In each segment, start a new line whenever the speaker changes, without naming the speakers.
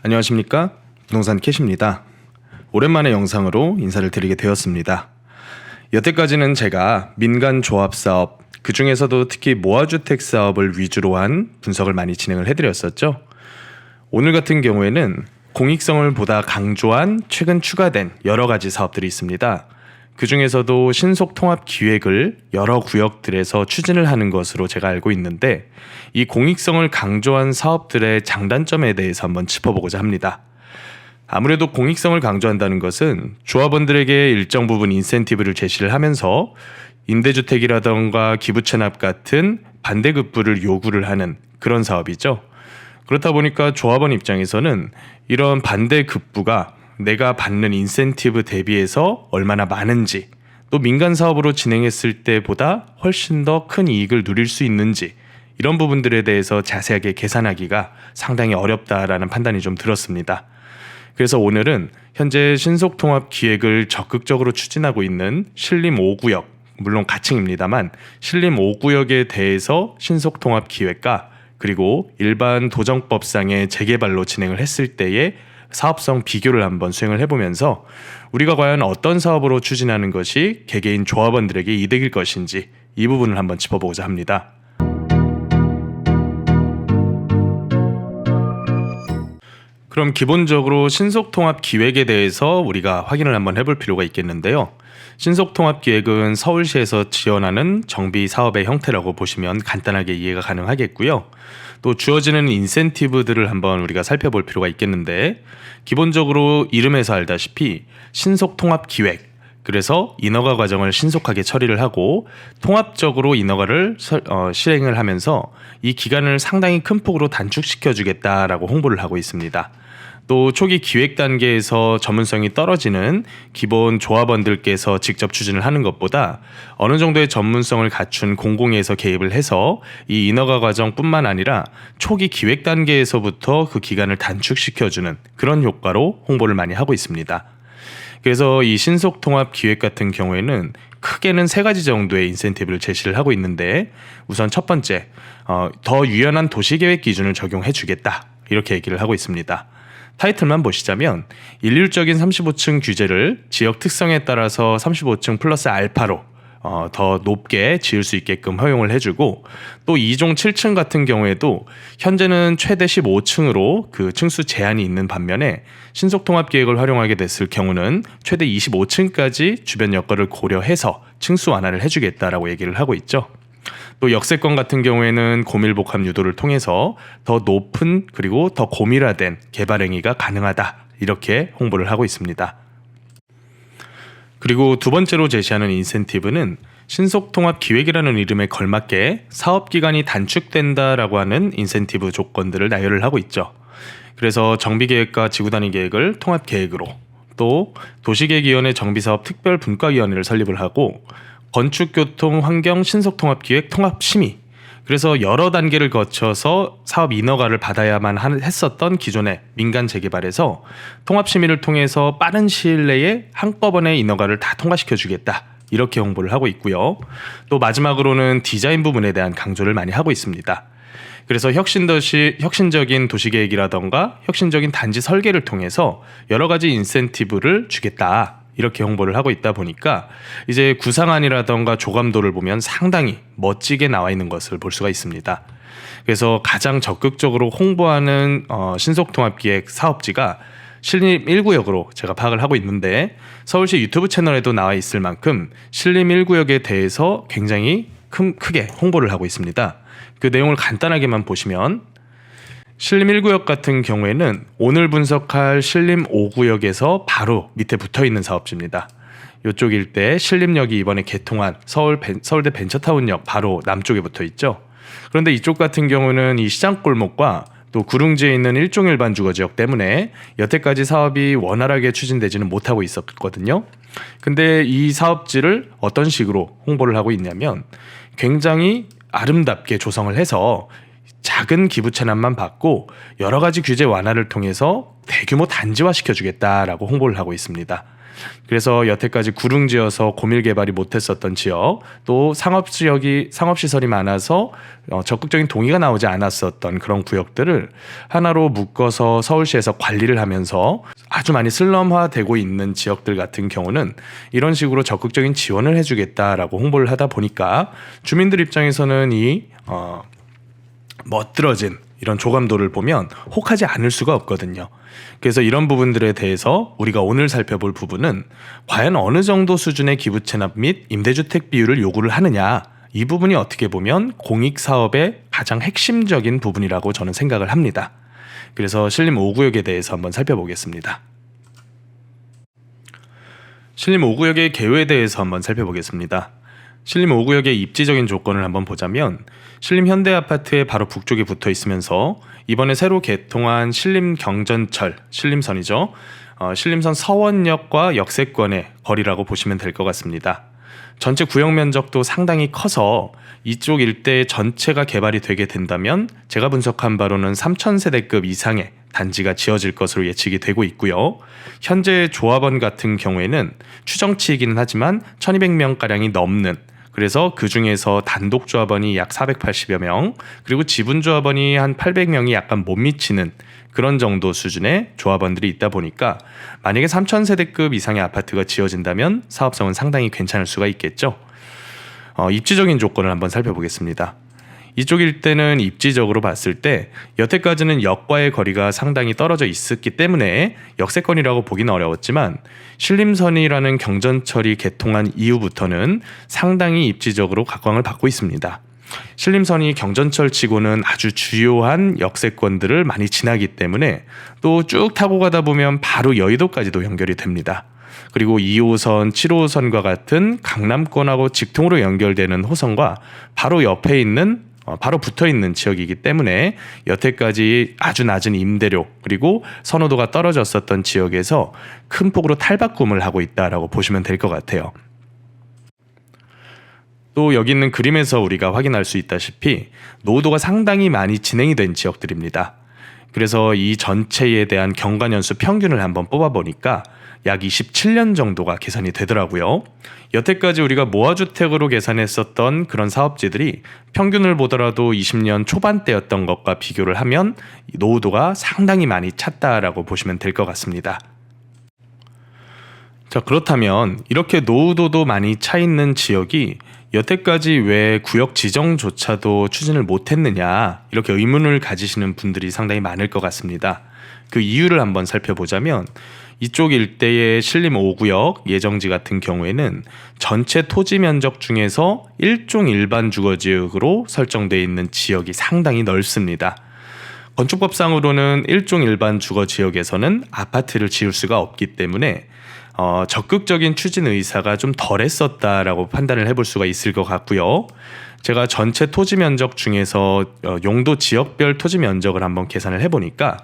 안녕하십니까? 부동산 캐시입니다. 오랜만에 영상으로 인사를 드리게 되었습니다. 여태까지는 제가 민간 조합 사업, 그 중에서도 특히 모아주택 사업을 위주로 한 분석을 많이 진행을 해드렸었죠. 오늘 같은 경우에는 공익성을 보다 강조한 최근 추가된 여러 가지 사업들이 있습니다. 그 중에서도 신속 통합 기획을 여러 구역들에서 추진을 하는 것으로 제가 알고 있는데, 이 공익성을 강조한 사업들의 장단점에 대해서 한번 짚어보고자 합니다. 아무래도 공익성을 강조한다는 것은 조합원들에게 일정 부분 인센티브를 제시를 하면서 임대주택이라던가 기부채납 같은 반대급부를 요구를 하는 그런 사업이죠. 그렇다 보니까 조합원 입장에서는 이런 반대급부가 내가 받는 인센티브 대비해서 얼마나 많은지, 또 민간 사업으로 진행했을 때보다 훨씬 더 큰 이익을 누릴 수 있는지, 이런 부분들에 대해서 자세하게 계산하기가 상당히 어렵다라는 판단이 좀 들었습니다. 그래서 오늘은 현재 신속통합 기획을 적극적으로 추진하고 있는 신림 5구역, 물론 가칭입니다만 신림 5구역에 대해서 신속통합 기획과 그리고 일반 도정법상의 재개발로 진행을 했을 때의 사업성 비교를 한번 수행을 해보면서 우리가 과연 어떤 사업으로 추진하는 것이 개개인 조합원들에게 이득일 것인지 이 부분을 한번 짚어보고자 합니다. 그럼 기본적으로 신속통합 기획에 대해서 우리가 확인을 한번 해볼 필요가 있겠는데요. 신속통합 기획은 서울시에서 지원하는 정비 사업의 형태라고 보시면 간단하게 이해가 가능하겠고요. 또 주어지는 인센티브들을 한번 우리가 살펴볼 필요가 있겠는데, 기본적으로 이름에서 알다시피 신속통합 기획, 그래서 인허가 과정을 신속하게 처리를 하고 통합적으로 인허가를 실행을 하면서 이 기간을 상당히 큰 폭으로 단축시켜 주겠다라고 홍보를 하고 있습니다. 또 초기 기획 단계에서 전문성이 떨어지는 기본 조합원들께서 직접 추진을 하는 것보다 어느 정도의 전문성을 갖춘 공공에서 개입을 해서 이 인허가 과정뿐만 아니라 초기 기획 단계에서부터 그 기간을 단축시켜주는 그런 효과로 홍보를 많이 하고 있습니다. 그래서 이 신속통합 기획 같은 경우에는 크게는 3가지 정도의 인센티브를 제시를 하고 있는데, 우선 첫 번째, 더 유연한 도시계획 기준을 적용해 주겠다, 이렇게 얘기를 하고 있습니다. 타이틀만 보시자면 일률적인 35층 규제를 지역 특성에 따라서 35층 플러스 알파로 더 높게 지을 수 있게끔 허용을 해주고, 또 2종 7층 같은 경우에도 현재는 최대 15층으로 그 층수 제한이 있는 반면에 신속통합 기획을 활용하게 됐을 경우는 최대 25층까지 주변 여건을 고려해서 층수 완화를 해주겠다라고 얘기를 하고 있죠. 또 역세권 같은 경우에는 고밀복합 유도를 통해서 더 높은 그리고 더 고밀화된 개발 행위가 가능하다, 이렇게 홍보를 하고 있습니다. 그리고 두 번째로 제시하는 인센티브는 신속통합 기획이라는 이름에 걸맞게 사업기간이 단축된다라고 하는 인센티브 조건들을 나열을 하고 있죠. 그래서 정비계획과 지구단위 계획을 통합계획으로, 또 도시계획위원회 정비사업 특별분과위원회를 설립을 하고 건축교통 환경 신속통합기획 통합심의, 그래서 여러 단계를 거쳐서 사업 인허가를 받아야만 했었던 기존의 민간 재개발에서 통합심의를 통해서 빠른 시일 내에 한꺼번에 인허가를 다 통과시켜 주겠다, 이렇게 홍보를 하고 있고요. 또 마지막으로는 디자인 부분에 대한 강조를 많이 하고 있습니다. 그래서 혁신적인 도시계획이라던가 혁신적인 단지 설계를 통해서 여러 가지 인센티브를 주겠다, 이렇게 홍보를 하고 있다 보니까 이제 구상안이라던가 조감도를 보면 상당히 멋지게 나와 있는 것을 볼 수가 있습니다. 그래서 가장 적극적으로 홍보하는 신속통합기획 사업지가 신림 1구역으로 제가 파악을 하고 있는데, 서울시 유튜브 채널에도 나와 있을 만큼 신림 1구역에 대해서 굉장히 크게 홍보를 하고 있습니다. 그 내용을 간단하게만 보시면, 신림 1구역 같은 경우에는 오늘 분석할 신림 5구역에서 바로 밑에 붙어있는 사업지입니다. 이쪽 일대 신림역이 이번에 개통한 서울대 벤처타운역 바로 남쪽에 붙어있죠. 그런데 이쪽 같은 경우는 이 시장골목과 또 구릉지에 있는 일종일반 주거지역 때문에 여태까지 사업이 원활하게 추진되지는 못하고 있었거든요. 근데 이 사업지를 어떤 식으로 홍보를 하고 있냐면, 굉장히 아름답게 조성을 해서 작은 기부 체납만 받고 여러 가지 규제 완화를 통해서 대규모 단지화 시켜주겠다라고 홍보를 하고 있습니다. 그래서 여태까지 구릉지어서 고밀 개발이 못했었던 지역, 또 상업시설이 많아서 적극적인 동의가 나오지 않았었던 그런 구역들을 하나로 묶어서 서울시에서 관리를 하면서 아주 많이 슬럼화되고 있는 지역들 같은 경우는 이런 식으로 적극적인 지원을 해주겠다라고 홍보를 하다 보니까 주민들 입장에서는 이 멋들어진 이런 조감도를 보면 혹하지 않을 수가 없거든요. 그래서 이런 부분들에 대해서 우리가 오늘 살펴볼 부분은 과연 어느 정도 수준의 기부 체납 및 임대주택 비율을 요구를 하느냐, 이 부분이 어떻게 보면 공익사업의 가장 핵심적인 부분이라고 저는 생각을 합니다. 그래서 신림 5구역에 대해서 한번 살펴보겠습니다. 신림 5구역의 개요에 대해서 한번 살펴보겠습니다. 신림 5구역의 입지적인 조건을 한번 보자면 신림 현대아파트의 바로 북쪽에 붙어 있으면서 이번에 새로 개통한 신림 경전철, 신림선이죠. 신림선 서원역과 역세권의 거리라고 보시면 될 것 같습니다. 전체 구역 면적도 상당히 커서 이쪽 일대 전체가 개발이 되게 된다면 제가 분석한 바로는 3,000세대급 이상의 단지가 지어질 것으로 예측이 되고 있고요. 현재 조합원 같은 경우에는 추정치이기는 하지만 1,200명가량이 넘는, 그래서 그 중에서 단독 조합원이 약 480여 명, 그리고 지분 조합원이 한 800명이 약간 못 미치는 그런 정도 수준의 조합원들이 있다 보니까 만약에 3,000세대급 이상의 아파트가 지어진다면 사업성은 상당히 괜찮을 수가 있겠죠. 입지적인 조건을 한번 살펴보겠습니다. 이쪽 일대는 입지적으로 봤을 때 여태까지는 역과의 거리가 상당히 떨어져 있었기 때문에 역세권이라고 보기는 어려웠지만 신림선이라는 경전철이 개통한 이후부터는 상당히 입지적으로 각광을 받고 있습니다. 신림선이 경전철 치고는 아주 주요한 역세권들을 많이 지나기 때문에 또 쭉 타고 가다 보면 바로 여의도까지도 연결이 됩니다. 그리고 2호선, 7호선과 같은 강남권하고 직통으로 연결되는 호선과 바로 옆에 있는 바로 붙어있는 지역이기 때문에 여태까지 아주 낮은 임대료 그리고 선호도가 떨어졌었던 지역에서 큰 폭으로 탈바꿈을 하고 있다라고 보시면 될 것 같아요. 또 여기 있는 그림에서 우리가 확인할 수 있다시피 노후도가 상당히 많이 진행이 된 지역들입니다. 그래서 이 전체에 대한 경과년수 평균을 한번 뽑아보니까 약 27년 정도가 계산이 되더라고요. 여태까지 우리가 모아주택으로 계산했었던 그런 사업지들이 평균을 보더라도 20년 초반대였던 것과 비교를 하면 노후도가 상당히 많이 찼다라고 보시면 될 것 같습니다. 자, 그렇다면 이렇게 노후도도 많이 차 있는 지역이 여태까지 왜 구역 지정조차도 추진을 못했느냐, 이렇게 의문을 가지시는 분들이 상당히 많을 것 같습니다. 그 이유를 한번 살펴보자면 이쪽 일대의 신림 5구역 예정지 같은 경우에는 전체 토지 면적 중에서 1종 일반 주거지역으로 설정되어 있는 지역이 상당히 넓습니다. 건축법상으로는 1종 일반 주거지역에서는 아파트를 지을 수가 없기 때문에 적극적인 추진 의사가 좀 덜했었다라고 판단을 해볼 수가 있을 것 같고요. 제가 전체 토지 면적 중에서 용도 지역별 토지 면적을 한번 계산을 해보니까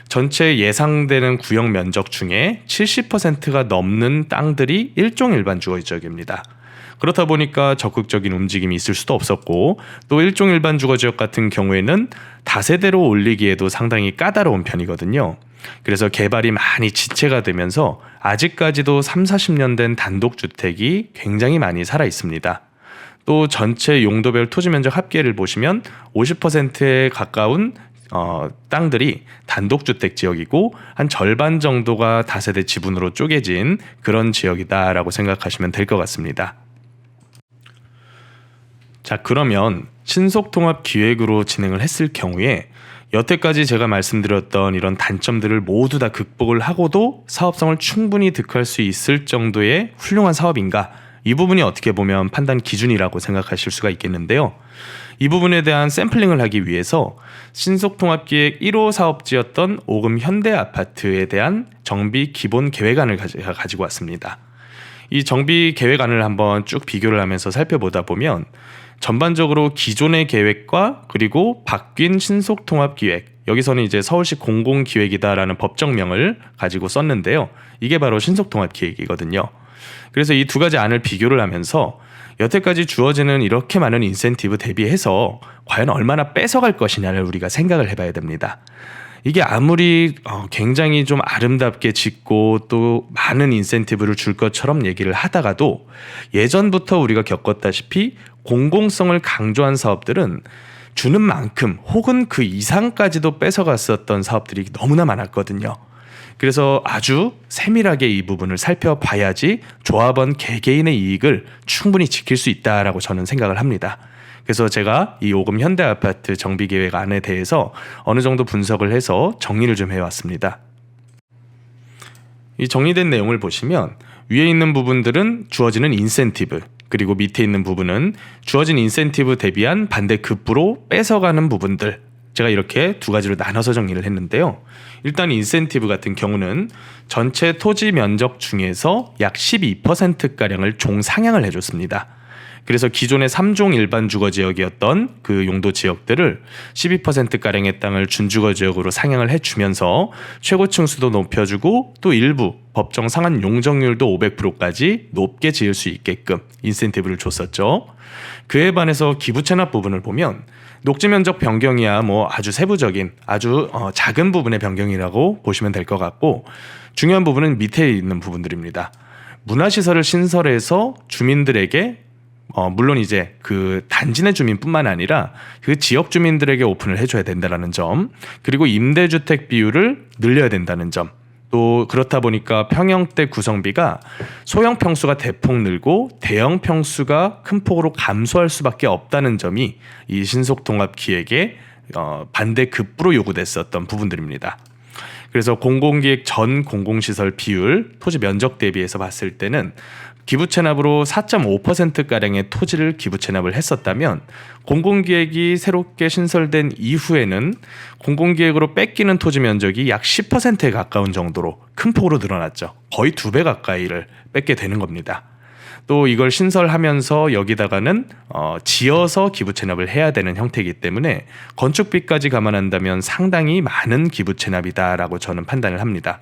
전체 예상되는 구역 면적 중에 70%가 넘는 땅들이 일종 일반 주거 지역입니다. 그렇다 보니까 적극적인 움직임이 있을 수도 없었고, 또 일종 일반 주거 지역 같은 경우에는 다세대로 올리기에도 상당히 까다로운 편이거든요. 그래서 개발이 많이 지체가 되면서 아직까지도 30-40년 된 단독주택이 굉장히 많이 살아 있습니다. 또 전체 용도별 토지 면적 합계를 보시면 50%에 가까운 땅들이 단독주택 지역이고 한 절반 정도가 다세대 지분으로 쪼개진 그런 지역이다라고 생각하시면 될 것 같습니다. 자, 그러면 신속통합 기획으로 진행을 했을 경우에 여태까지 제가 말씀드렸던 이런 단점들을 모두 다 극복을 하고도 사업성을 충분히 득할 수 있을 정도의 훌륭한 사업인가? 이 부분이 어떻게 보면 판단 기준이라고 생각하실 수가 있겠는데요. 이 부분에 대한 샘플링을 하기 위해서 신속통합기획 1호 사업지였던 오금 현대아파트에 대한 정비 기본 계획안을 가지고 왔습니다. 이 정비 계획안을 한번 쭉 비교를 하면서 살펴보다 보면 전반적으로 기존의 계획과 그리고 바뀐 신속통합기획, 여기서는 이제 서울시 공공기획이다라는 법정명을 가지고 썼는데요. 이게 바로 신속통합기획이거든요. 그래서 이 두 가지 안을 비교를 하면서 여태까지 주어지는 이렇게 많은 인센티브 대비해서 과연 얼마나 뺏어갈 것이냐를 우리가 생각을 해봐야 됩니다. 이게 아무리 굉장히 좀 아름답게 짓고 또 많은 인센티브를 줄 것처럼 얘기를 하다가도 예전부터 우리가 겪었다시피 공공성을 강조한 사업들은 주는 만큼 혹은 그 이상까지도 뺏어갔었던 사업들이 너무나 많았거든요. 그래서 아주 세밀하게 이 부분을 살펴봐야지 조합원 개개인의 이익을 충분히 지킬 수 있다라고 저는 생각을 합니다. 그래서 제가 이 5금 현대아파트 정비계획안에 대해서 어느 정도 분석을 해서 정리를 좀 해왔습니다. 이 정리된 내용을 보시면 위에 있는 부분들은 주어지는 인센티브, 그리고 밑에 있는 부분은 주어진 인센티브 대비한 반대 급부로 뺏어가는 부분들, 제가 이렇게 두 가지로 나눠서 정리를 했는데요. 일단 인센티브 같은 경우는 전체 토지 면적 중에서 약 12%가량을 종상향을 해줬습니다. 그래서 기존의 3종 일반 주거지역이었던 그 용도 지역들을 12%가량의 땅을 준주거지역으로 상향을 해주면서 최고층 수도 높여주고 또 일부 법정 상한 용적률도 500%까지 높게 지을 수 있게끔 인센티브를 줬었죠. 그에 반해서 기부 체납 부분을 보면 녹지 면적 변경이야 뭐 아주 세부적인 아주 작은 부분의 변경이라고 보시면 될 것 같고, 중요한 부분은 밑에 있는 부분들입니다. 문화시설을 신설해서 주민들에게 물론 이제 그 단지 내 주민뿐만 아니라 그 지역 주민들에게 오픈을 해줘야 된다는 점, 그리고 임대주택 비율을 늘려야 된다는 점, 또 그렇다 보니까 평형대 구성비가 소형 평수가 대폭 늘고 대형 평수가 큰 폭으로 감소할 수밖에 없다는 점이 이 신속통합기획의 반대 급부로 요구됐었던 부분들입니다. 그래서 공공기획 전 공공시설 비율 토지 면적 대비해서 봤을 때는 기부 체납으로 4.5%가량의 토지를 기부 체납을 했었다면, 공공기획이 새롭게 신설된 이후에는 공공기획으로 뺏기는 토지 면적이 약 10%에 가까운 정도로 큰 폭으로 늘어났죠. 거의 2배 가까이를 뺏게 되는 겁니다. 또 이걸 신설하면서 여기다가는 지어서 기부 체납을 해야 되는 형태이기 때문에 건축비까지 감안한다면 상당히 많은 기부 체납이다라고 저는 판단을 합니다.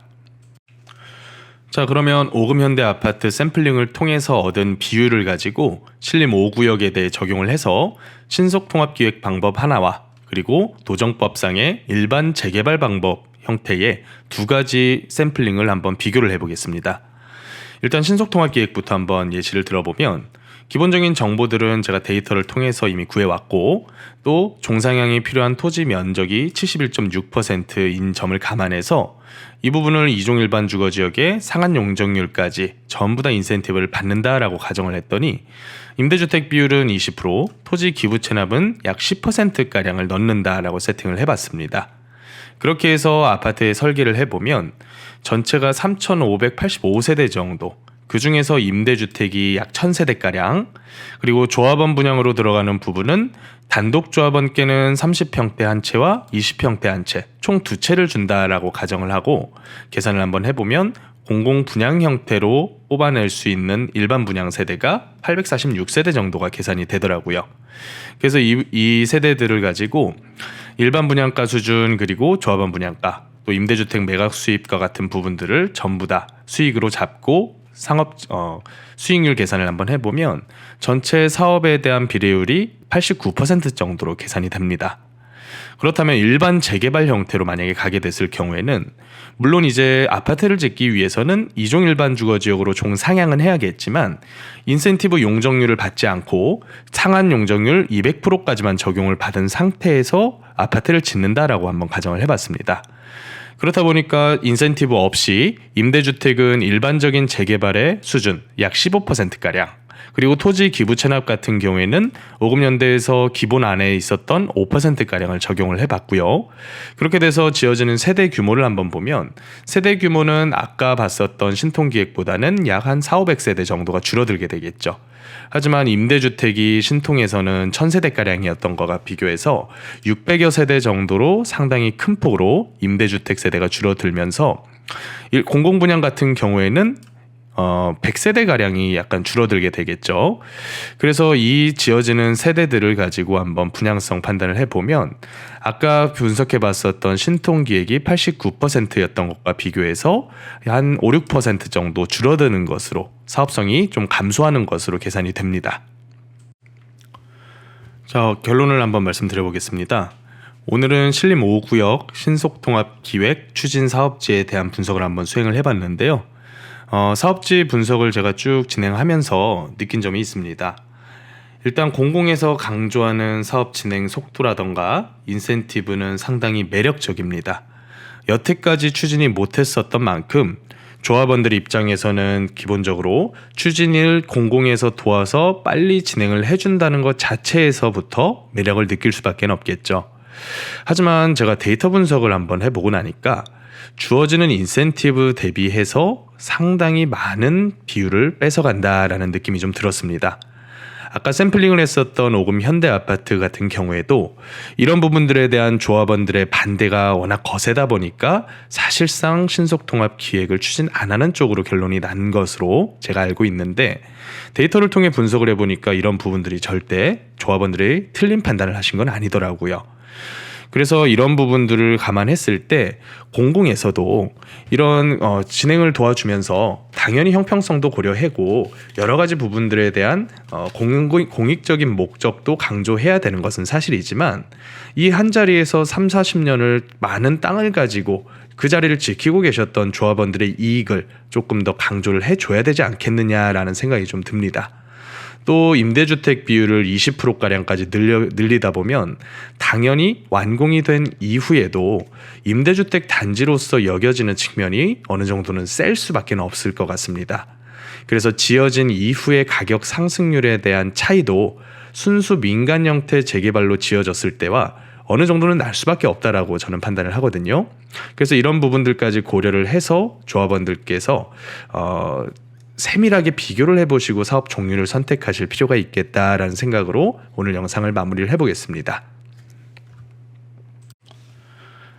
자, 그러면 5금 현대 아파트 샘플링을 통해서 얻은 비율을 가지고 신림 5구역에 대해 적용을 해서 신속통합기획 방법 하나와 그리고 도정법상의 일반 재개발 방법 형태의 두 가지 샘플링을 한번 비교를 해보겠습니다. 일단 신속통합기획부터 한번 예시를 들어보면, 기본적인 정보들은 제가 데이터를 통해서 이미 구해왔고, 또 종상향이 필요한 토지 면적이 71.6%인 점을 감안해서 이 부분을 2종 일반 주거지역의 상한 용적률까지 전부 다 인센티브를 받는다라고 가정을 했더니 임대주택 비율은 20%, 토지 기부 체납은 약 10%가량을 넣는다라고 세팅을 해봤습니다. 그렇게 해서 아파트에 설계를 해보면 전체가 3,585세대 정도, 그 중에서 임대주택이 약 1,000세대가량, 그리고 조합원 분양으로 들어가는 부분은 단독조합원께는 30평대 한 채와 20평대 한 채, 총 2채를 준다라고 가정을 하고 계산을 한번 해보면 공공분양 형태로 뽑아낼 수 있는 일반 분양 세대가 846세대 정도가 계산이 되더라고요. 그래서 이 세대들을 가지고 일반 분양가 수준, 그리고 조합원 분양가, 또 임대주택 매각 수입과 같은 부분들을 전부 다 수익으로 잡고 수익률 계산을 한번 해보면 전체 사업에 대한 비례율이 89% 정도로 계산이 됩니다. 그렇다면 일반 재개발 형태로 만약에 가게 됐을 경우에는 물론 이제 아파트를 짓기 위해서는 2종 일반 주거지역으로 종상향은 해야겠지만 인센티브 용적률을 받지 않고 상한 용적률 200%까지만 적용을 받은 상태에서 아파트를 짓는다라고 한번 가정을 해봤습니다. 그렇다 보니까 인센티브 없이 임대주택은 일반적인 재개발의 수준 약 15%가량, 그리고 토지 기부 체납 같은 경우에는 5금 현대에서 기본 안에 있었던 5%가량을 적용을 해봤고요. 그렇게 돼서 지어지는 세대 규모를 한번 보면 세대 규모는 아까 봤었던 신통기획보다는 약 한 4,500세대 정도가 줄어들게 되겠죠. 하지만 임대주택이 신통에서는 1,000세대가량이었던 것과 비교해서 600여 세대 정도로 상당히 큰 폭으로 임대주택 세대가 줄어들면서 공공분양 같은 경우에는 100세대가량이 약간 줄어들게 되겠죠. 그래서 이 지어지는 세대들을 가지고 한번 분양성 판단을 해보면 아까 분석해 봤었던 신통기획이 89%였던 것과 비교해서 한 5, 6% 정도 줄어드는 것으로, 사업성이 좀 감소하는 것으로 계산이 됩니다. 자, 결론을 한번 말씀드려 보겠습니다. 오늘은 신림 5구역 신속통합기획 추진사업지에 대한 분석을 한번 수행을 해봤는데요. 사업지 분석을 제가 쭉 진행하면서 느낀 점이 있습니다. 일단 공공에서 강조하는 사업 진행 속도라던가 인센티브는 상당히 매력적입니다. 여태까지 추진이 못했었던 만큼 조합원들 입장에서는 기본적으로 추진을 공공에서 도와서 빨리 진행을 해준다는 것 자체에서부터 매력을 느낄 수밖에 없겠죠. 하지만 제가 데이터 분석을 한번 해보고 나니까 주어지는 인센티브 대비해서 상당히 많은 비율을 뺏어간다라는 느낌이 좀 들었습니다. 아까 샘플링을 했었던 오금 현대아파트 같은 경우에도 이런 부분들에 대한 조합원들의 반대가 워낙 거세다 보니까 사실상 신속통합 기획을 추진 안 하는 쪽으로 결론이 난 것으로 제가 알고 있는데, 데이터를 통해 분석을 해보니까 이런 부분들이 절대 조합원들이 틀린 판단을 하신 건 아니더라고요. 그래서 이런 부분들을 감안했을 때 공공에서도 이런 진행을 도와주면서 당연히 형평성도 고려하고 여러 가지 부분들에 대한 공익적인 목적도 강조해야 되는 것은 사실이지만, 이 한 자리에서 3, 40년을 많은 땅을 가지고 그 자리를 지키고 계셨던 조합원들의 이익을 조금 더 강조를 해줘야 되지 않겠느냐라는 생각이 좀 듭니다. 또 임대주택 비율을 20%가량까지 늘리다 보면 당연히 완공이 된 이후에도 임대주택 단지로서 여겨지는 측면이 어느 정도는 셀 수밖에 없을 것 같습니다. 그래서 지어진 이후의 가격 상승률에 대한 차이도 순수 민간 형태 재개발로 지어졌을 때와 어느 정도는 날 수밖에 없다라고 저는 판단을 하거든요. 그래서 이런 부분들까지 고려를 해서 조합원들께서 세밀하게 비교를 해보시고 사업 종류를 선택하실 필요가 있겠다라는 생각으로 오늘 영상을 마무리를 해보겠습니다.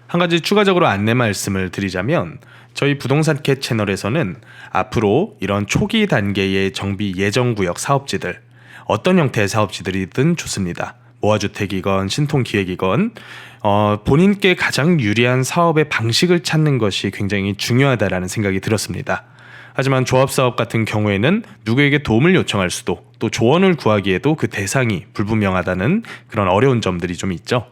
한 가지 추가적으로 안내 말씀을 드리자면, 저희 부동산캣 채널에서는 앞으로 이런 초기 단계의 정비 예정구역 사업지들, 어떤 형태의 사업지들이든 좋습니다. 모아주택이건 신통기획이건 본인께 가장 유리한 사업의 방식을 찾는 것이 굉장히 중요하다라는 생각이 들었습니다. 하지만 조합사업 같은 경우에는 누구에게 도움을 요청할 수도, 또 조언을 구하기에도 그 대상이 불분명하다는 그런 어려운 점들이 좀 있죠.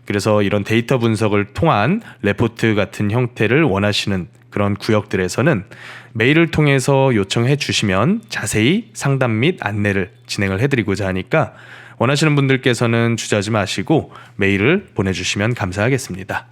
그래서 이런 데이터 분석을 통한 레포트 같은 형태를 원하시는 그런 구역들에서는 메일을 통해서 요청해 주시면 자세히 상담 및 안내를 진행을 해드리고자 하니까 원하시는 분들께서는 주저하지 마시고 메일을 보내주시면 감사하겠습니다.